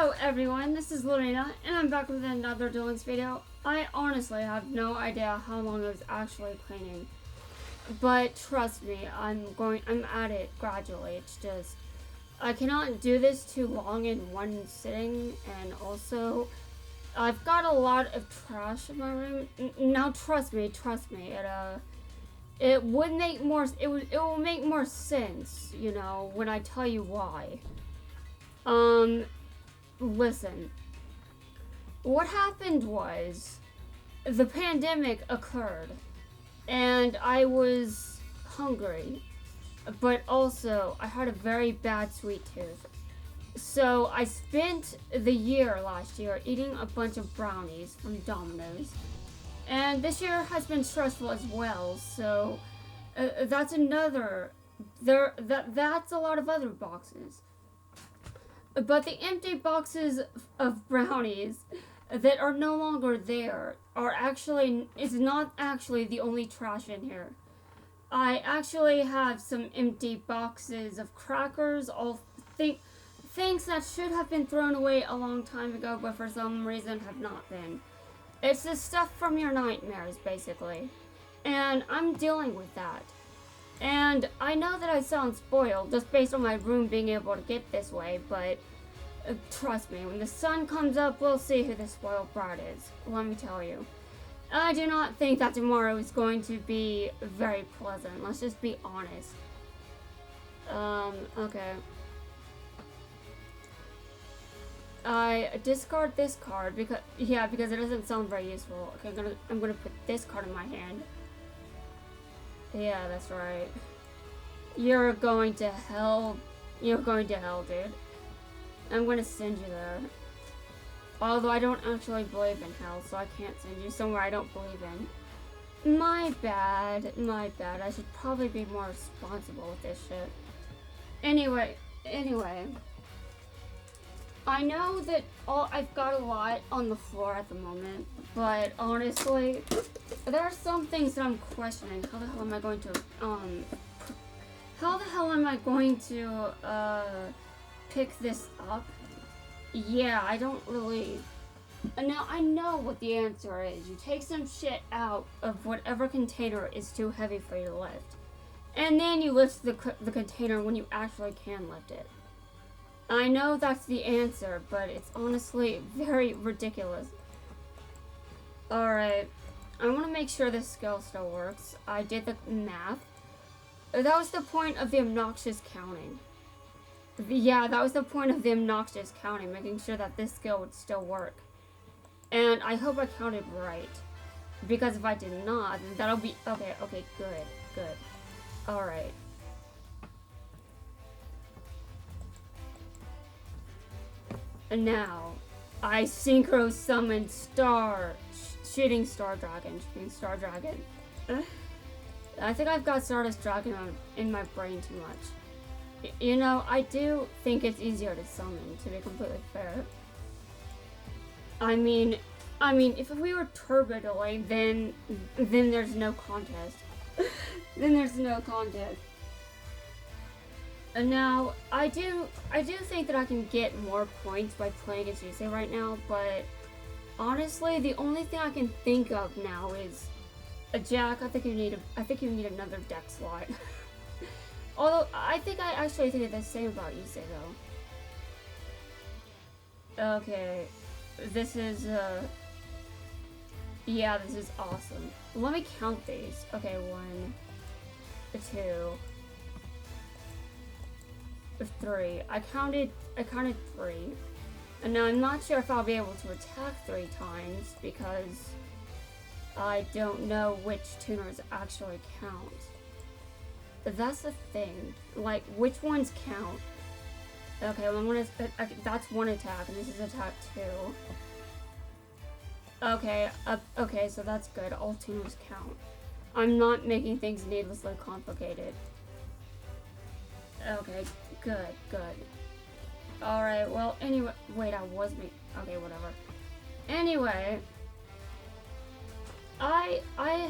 Hello everyone, this is Lorena, and I'm back with another Dylan's video. I honestly have no idea how long I was actually cleaning, but trust me, I'm at it gradually. It's just, I cannot do this too long in one sitting, and also, I've got a lot of trash in my room. Now trust me, it would make more, it will make more sense, you know, when I tell you why. Listen, what happened was, the pandemic occurred, and I was hungry, but also I had a very bad sweet tooth. So I spent the year last year eating a bunch of brownies from Domino's, and this year has been stressful as well, so that's another, that's a lot of other boxes. But the empty boxes of brownies that are no longer there is not actually the only trash in here. I actually have some empty boxes of crackers, all things that should have been thrown away a long time ago, but for some reason have not been. It's the stuff from your nightmares, basically. And I'm dealing with that. And I know that I sound spoiled just based on my room being able to get this way, but trust me, when the sun comes up, we'll see who the spoiled brat is. Let me tell you. I do not think that tomorrow is going to be very pleasant. Let's just be honest. Okay. I discard this card because it doesn't sound very useful. Okay, I'm gonna put this card in my hand. Yeah, that's right. You're going to hell. You're going to hell, dude. I'm gonna send you there. Although I don't actually believe in hell, so I can't send you somewhere I don't believe in. My bad. I should probably be more responsible with this shit. Anyway. I know that I've got a lot on the floor at the moment, but honestly, there are some things that I'm questioning. How the hell am I going to pick this up? Yeah, I don't really. Now I know what the answer is. You take some shit out of whatever container is too heavy for you to lift, and then you lift the container when you actually can lift it. I know that's the answer, but it's honestly very ridiculous. Alright, I want to make sure this skill still works. I did the math. That was the point of the obnoxious counting. Yeah, that was the point of the obnoxious counting, making sure that this skill would still work. And I hope I counted right. Because if I did not, then that'll be... Okay, good. Alright. And now, I synchro summon shooting star dragon. I think I've got Stardust Dragon in my brain too much. You know, I do think it's easier to summon, to be completely fair. I mean, if we were Turbo Delay, then there's no contest. Then there's no contest. And now, I do think that I can get more points by playing against Yusei right now, but honestly, the only thing I can think of now is a Jack. I think you need another deck slot. Although, I actually think the same about Yusei, though. Okay, this is awesome. Let me count these. Okay, 1, 2, 3. I counted 3. And now I'm not sure if I'll be able to attack 3 times because I don't know which tuners actually count. That's the thing. Like, which ones count? Okay, well, that's 1 attack, and this is attack 2. Okay, so that's good. All tuners count. I'm not making things needlessly complicated. Okay, good. Alright, well, anyway, wait, okay, whatever. Anyway, I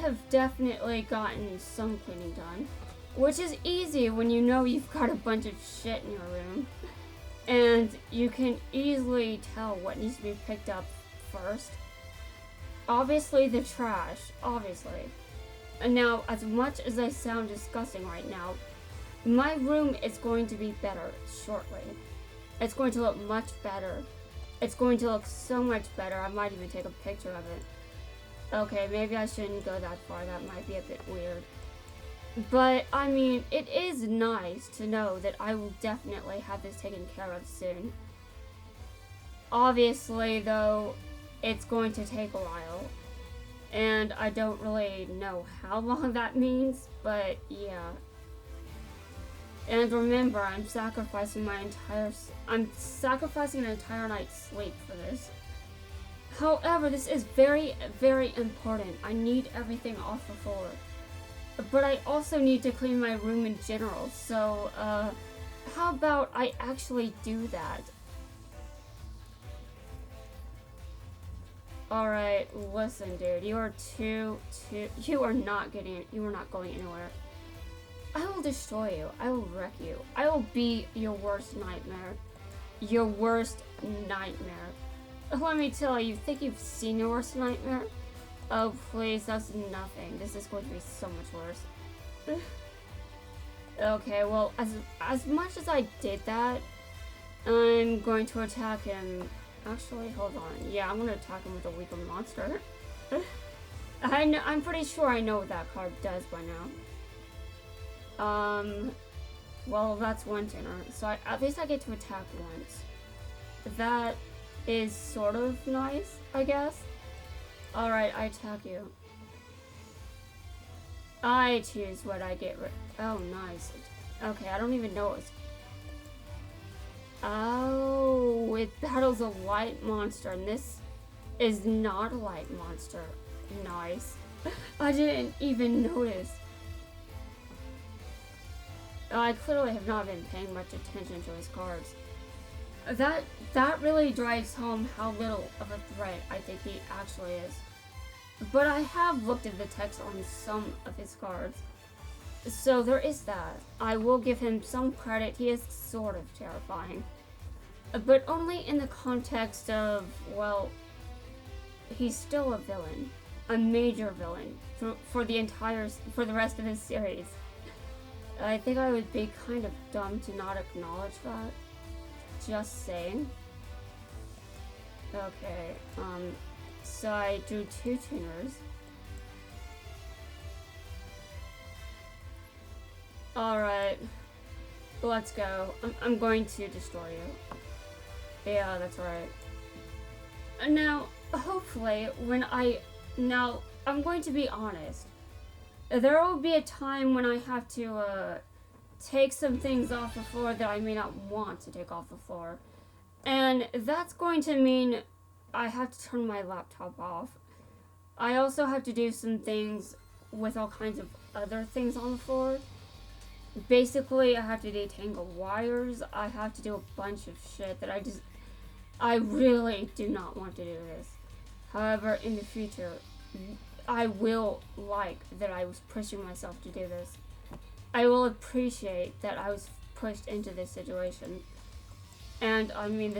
have definitely gotten some cleaning done, which is easy when you know you've got a bunch of shit in your room. and you can easily tell what needs to be picked up first. Obviously the trash, obviously. And now, as much as I sound disgusting right now, my room is going to be better shortly. It's going to look much better. It's going to look so much better. I might even take a picture of it. Okay, maybe I shouldn't go that far. That might be a bit weird. But, I mean, it is nice to know that I will definitely have this taken care of soon. Obviously, though, it's going to take a while. And I don't really know how long that means, but yeah. And remember, I'm sacrificing an entire night's sleep for this. However, this is very, very important. I need everything off the floor. But I also need to clean my room in general, so, how about I actually do that? Alright, listen, dude, you are not going anywhere. I will destroy you. I will wreck you. I will be your worst nightmare. Your worst nightmare. Let me tell you, think you've seen your worst nightmare? Oh, please, that's nothing. This is going to be so much worse. Okay, well, as much as I did that, I'm going to attack him. Actually, hold on. Yeah, I'm going to attack him with a weaker monster. I'm pretty sure I know what that card does by now. Well, that's one tuner, so at least I get to attack once. That is sort of nice, I guess. Alright, I attack you. I choose what I get rid. Oh, nice. Okay, I don't even know what's. Oh, it battles a light monster, and this is not a light monster. Nice. I didn't even notice. I clearly have not been paying much attention to his cards. That really drives home how little of a threat I think he actually is. But I have looked at the text on some of his cards. So there is that. I will give him some credit. He is sort of terrifying. But only in the context of, well, he's still a villain. A major villain for the rest of his series. I think I would be kind of dumb to not acknowledge that. Just saying. Okay, so I drew 2 tuners. Alright, let's go. I'm going to destroy you. Yeah, that's right. Now, hopefully, I'm going to be honest. There will be a time when I have to, take some things off the floor that I may not want to take off the floor. And that's going to mean I have to turn my laptop off. I also have to do some things with all kinds of other things on the floor. Basically, I have to detangle wires. I have to do a bunch of shit that I really do not want to do this. However, in the future, I will like that I was pushing myself to do this. I will appreciate that I was pushed into this situation. And I mean,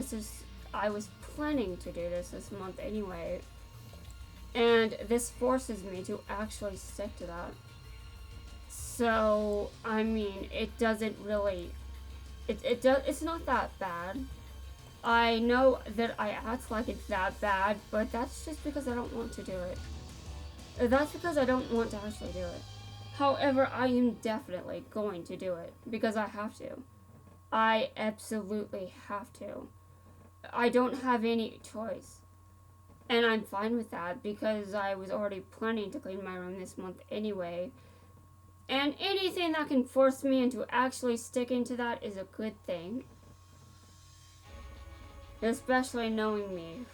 I was planning to do this month anyway. And this forces me to actually stick to that. So, I mean, it doesn't really, it's not that bad. I know that I act like it's that bad, but that's just because I don't want to do it. That's because I don't want to actually do it. However, I am definitely going to do it, because I have to. I absolutely have to. I don't have any choice. And I'm fine with that, because I was already planning to clean my room this month anyway. And anything that can force me into actually sticking to that is a good thing. Especially knowing me.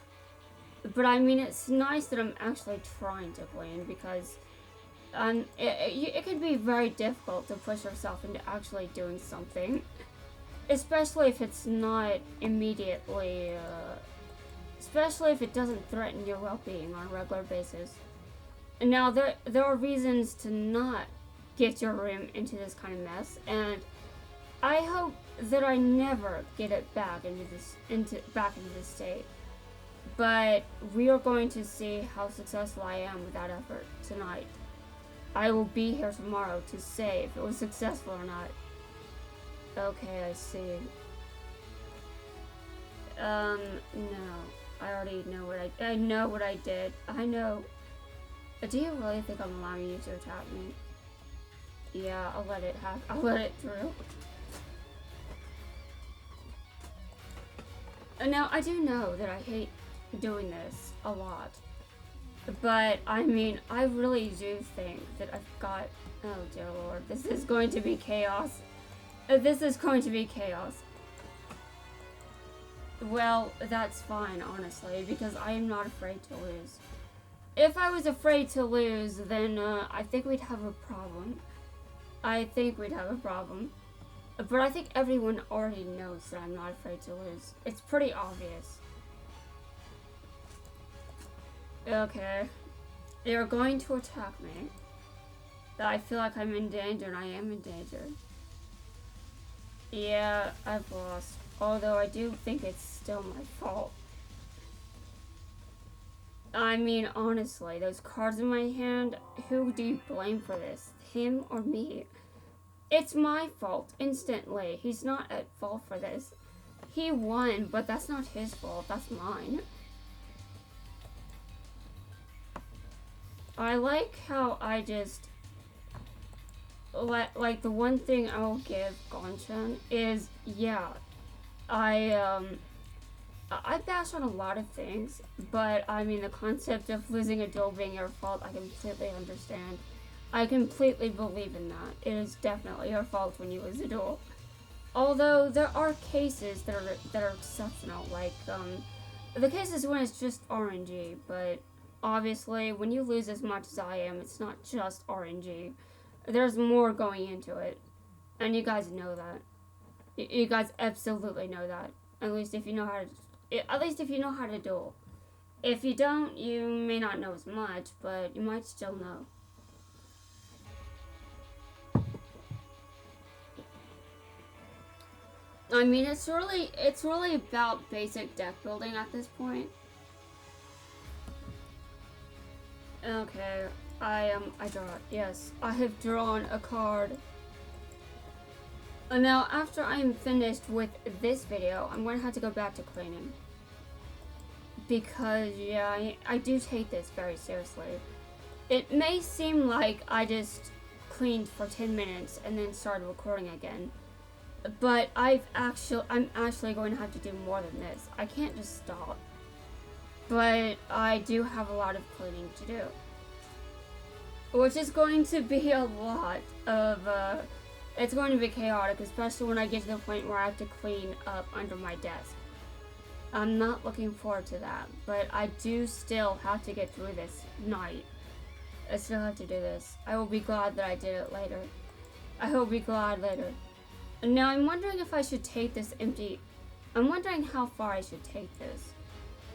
But I mean, it's nice that I'm actually trying to clean, because it can be very difficult to push yourself into actually doing something. Especially if it's not immediately, especially if it doesn't threaten your well-being on a regular basis. And now, there are reasons to not get your room into this kind of mess, and I hope that I never get it back into this state. But we are going to see how successful I am with that effort tonight. I will be here tomorrow to say if it was successful or not. Okay, I see. No. I already know I know what I did. I know. Do you really think I'm allowing you to attack me? Yeah, I'll let it through. Now, I do know that I hate doing this a lot. But, I mean, I really do think that I've got... Oh, dear Lord. This is going to be chaos. This is going to be chaos. Well, that's fine, honestly, because I am not afraid to lose. If I was afraid to lose, then I think we'd have a problem. I think we'd have a problem. But I think everyone already knows that I'm not afraid to lose. It's pretty obvious. Okay. They're going to attack me. I feel like I'm in danger, and I am in danger. Yeah, I've lost. Although I do think it's still my fault. I mean, honestly, those cards in my hand, who do you blame for this? Him or me? It's my fault, instantly. He's not at fault for this. He won, but that's not his fault. That's mine. I like how I just... Like, the one thing I will give Gonshan is, yeah, I bash on a lot of things, but I mean, the concept of losing a duel being your fault, I completely understand. I completely believe in that. It is definitely your fault when you lose a duel. Although, there are cases that are exceptional, like, the cases when it's just RNG, but obviously, when you lose as much as I am, it's not just RNG. There's more going into it, and you guys know that. You guys absolutely know that. At least if you know how to duel. If you don't, you may not know as much, but you might still know. I mean, it's really about basic deck building at this point. Okay, I draw. Yes, I have drawn a card. Now, after I am finished with this video, I'm going to have to go back to cleaning. Because, yeah, I do take this very seriously. It may seem like I just cleaned for 10 minutes and then started recording again. But I'm actually going to have to do more than this. I can't just stop. But I do have a lot of cleaning to do. Which is going to be a lot of, it's going to be chaotic, especially when I get to the point where I have to clean up under my desk. I'm not looking forward to that, but I do still have to get through this night. I still have to do this. I will be glad that I did it later. I will be glad later. Now, I'm wondering if I should take this empty... I'm wondering how far I should take this.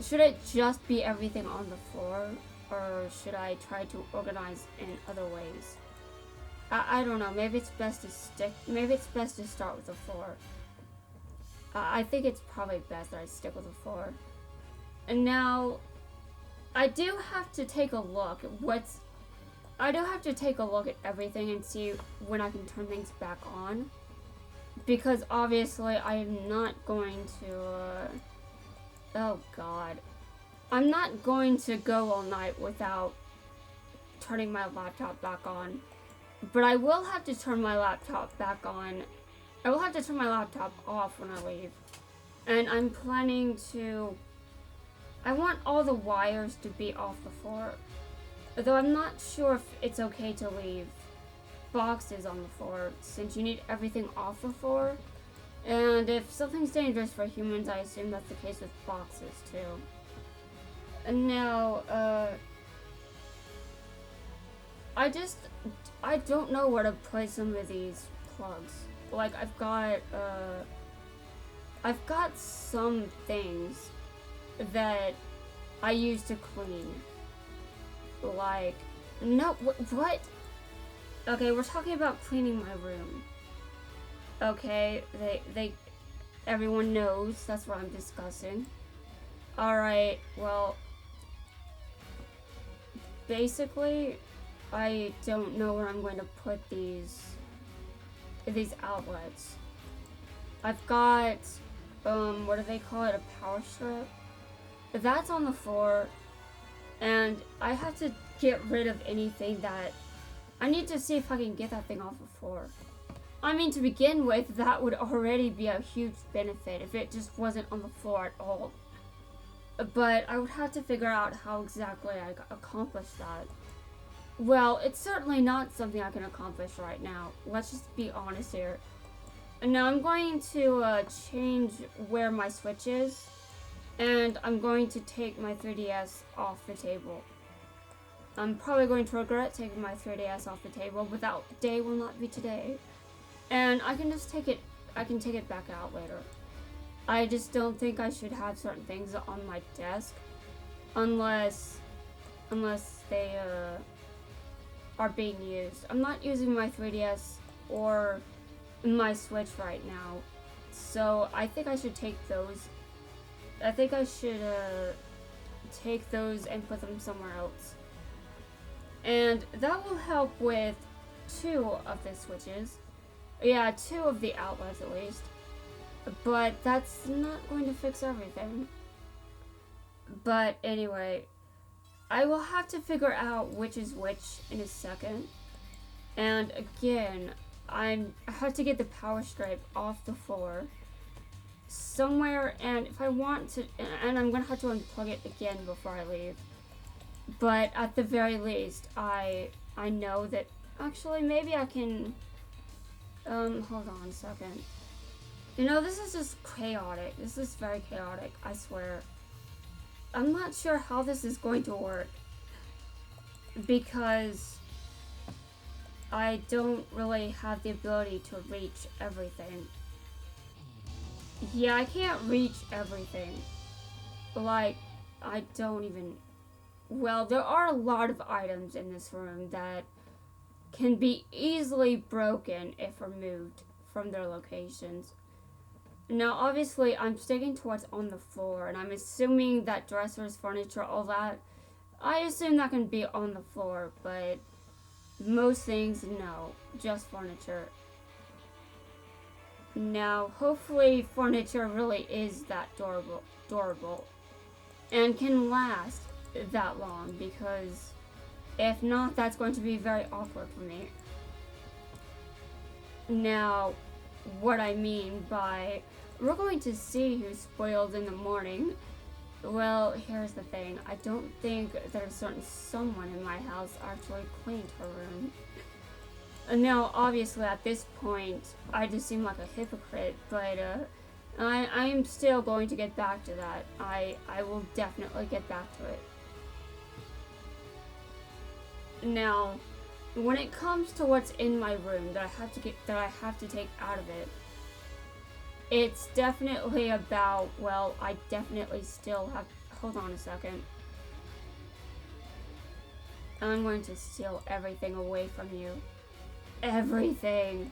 Should it just be everything on the floor? Or should I try to organize in other ways? I don't know. Maybe it's best to start with the floor. I think it's probably best that I stick with the floor. And now, I do have to take a look at everything and see when I can turn things back on. Because obviously I am not going to, oh god. I'm not going to go all night without turning my laptop back on. But I will have to turn my laptop back on. I will have to turn my laptop off when I leave. And I'm planning to... I want all the wires to be off the floor. Though I'm not sure if it's okay to leave boxes on the floor, since you need everything off the floor. And if something's dangerous for humans, I assume that's the case with boxes too. And now, I don't know where to place some of these plugs. Like, I've got some things that I use to clean. Like, no, what? Okay, we're talking about cleaning my room. Okay, everyone knows that's what I'm discussing. Alright, well, basically, I don't know where I'm going to put these outlets. I've got, what do they call it, a power strip? That's on the floor, and I have to get rid of anything that, I need to see if I can get that thing off the floor. I mean, to begin with, that would already be a huge benefit if it just wasn't on the floor at all. But I would have to figure out how exactly I accomplish that. Well, it's certainly not something I can accomplish right now. Let's just be honest here. And now I'm going to change where my switch is, and I'm going to take my 3DS off the table. I'm probably going to regret taking my 3DS off the table, but that day will not be today. And I can just take it back out later. I just don't think I should have certain things on my desk unless they are being used. I'm not using my 3DS or my Switch right now, so I think I should take those. I think I should take those and put them somewhere else. And that will help with 2 of the switches. Yeah, 2 of the outlets at least. But that's not going to fix everything. But anyway, I will have to figure out which is which in a second. And again, I have to get the power strip off the floor somewhere, and if I want to, and I'm gonna have to unplug it again before I leave. But at the very least, I know that actually maybe I can. Hold on a second. You know, this is just chaotic. This is very chaotic, I swear. I'm not sure how this is going to work, because I don't really have the ability to reach everything. Yeah, I can't reach everything. Like, I don't even... Well, there are a lot of items in this room that can be easily broken if removed from their locations. Now, obviously, I'm sticking to what's on the floor, and I'm assuming that dressers, furniture, all that, I assume that can be on the floor, but most things, no, just furniture. Now, hopefully, furniture really is that durable, and can last that long, because if not, that's going to be very awkward for me. Now, what I mean by we're going to see who's spoiled in the morning. Well, here's the thing. I don't think that a certain someone in my house actually cleaned her room. And now, obviously, at this point, I just seem like a hypocrite, but I am still going to get back to that. I will definitely get back to it. Now, when it comes to what's in my room that I have to take out of it, it's definitely about, well, I definitely still have, hold on a second. I'm going to steal everything away from you. Everything.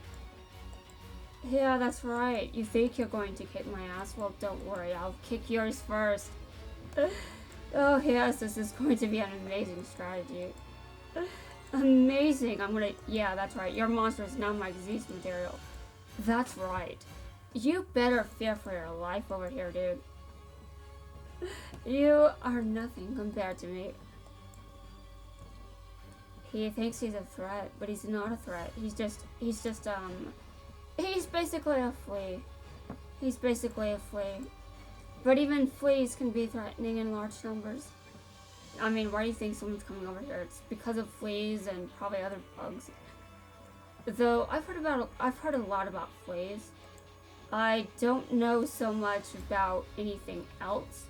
Yeah, that's right. You think you're going to kick my ass? Well, don't worry, I'll kick yours first. Oh yes, this is going to be an amazing strategy. Amazing. Yeah, that's right. Your monster is now my disease material. That's right. You better fear for your life over here, dude. You are nothing compared to me. He thinks he's a threat, but he's not a threat. He's basically a flea. He's basically a flea. But even fleas can be threatening in large numbers. I mean, why do you think someone's coming over here? It's because of fleas and probably other bugs. Though I've heard a lot about fleas. I don't know so much about anything else.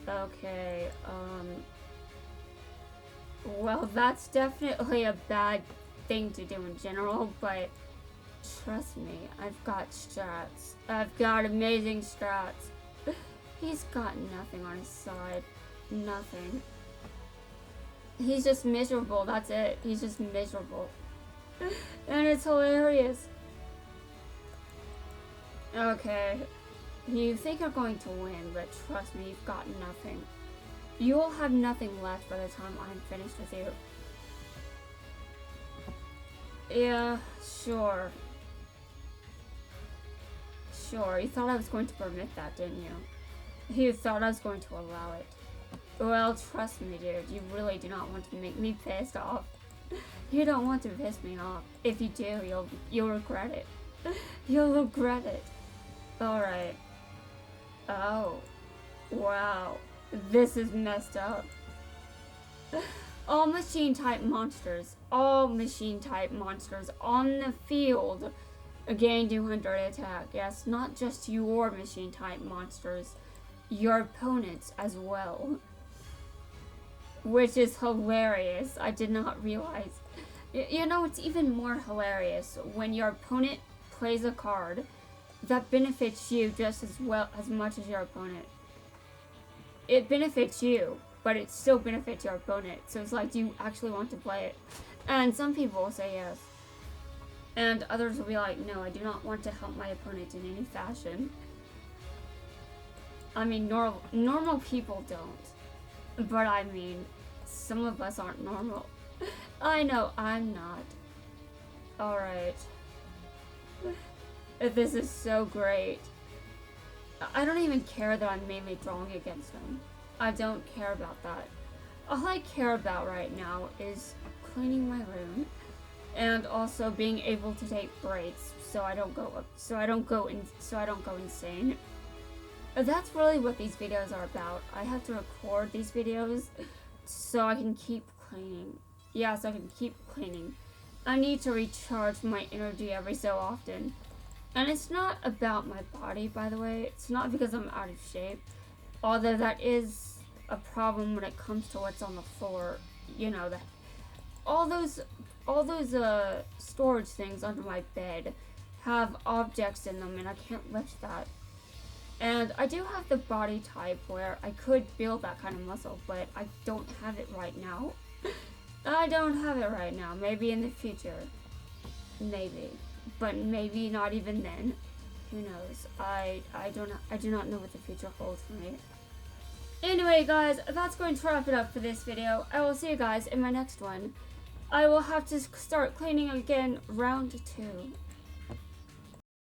Okay, well, that's definitely a bad thing to do in general, but trust me, I've got strats. I've got amazing strats. He's got nothing on his side. Nothing. He's just miserable, that's it. He's just miserable. And it's hilarious. Okay. You think you're going to win, but trust me, you've got nothing. You will have nothing left by the time I'm finished with you. Yeah, sure. Sure, you thought I was going to permit that, didn't you? You thought I was going to allow it. Well, trust me, dude, you really do not want to make me pissed off. You don't want to piss me off. If you do, you'll regret it. You'll regret it. Alright. Oh. Wow. This is messed up. All machine-type monsters. All machine-type monsters on the field gain 200 attack. Yes, not just your machine-type monsters. Your opponents as well. Which is hilarious. I did not realize. You know, it's even more hilarious when your opponent plays a card that benefits you just as much as your opponent. It benefits you, but it still benefits your opponent. So it's like, do you actually want to play it? And some people will say yes. And others will be like, no, I do not want to help my opponent in any fashion. I mean, normal people don't. But I mean, some of us aren't normal. I know, I'm not. Alright. This is so great. I don't even care that I'm mainly drawing against them. I don't care about that. All I care about right now is cleaning my room and also being able to take breaks so I don't go insane. That's really what these videos are about. I have to record these videos so I can keep cleaning. Yeah, so I can keep cleaning. I need to recharge my energy every so often. And it's not about my body, by the way. It's not because I'm out of shape. Although that is a problem when it comes to what's on the floor. You know, that all those storage things under my bed have objects in them and I can't lift that. And I do have the body type where I could build that kind of muscle, but I don't have it right now. I don't have it right now. Maybe in the future. Maybe. But maybe not even then. Who knows? I do not know what the future holds for me. Anyway, guys, that's going to wrap it up for this video. I will see you guys in my next one. I will have to start cleaning again round 2.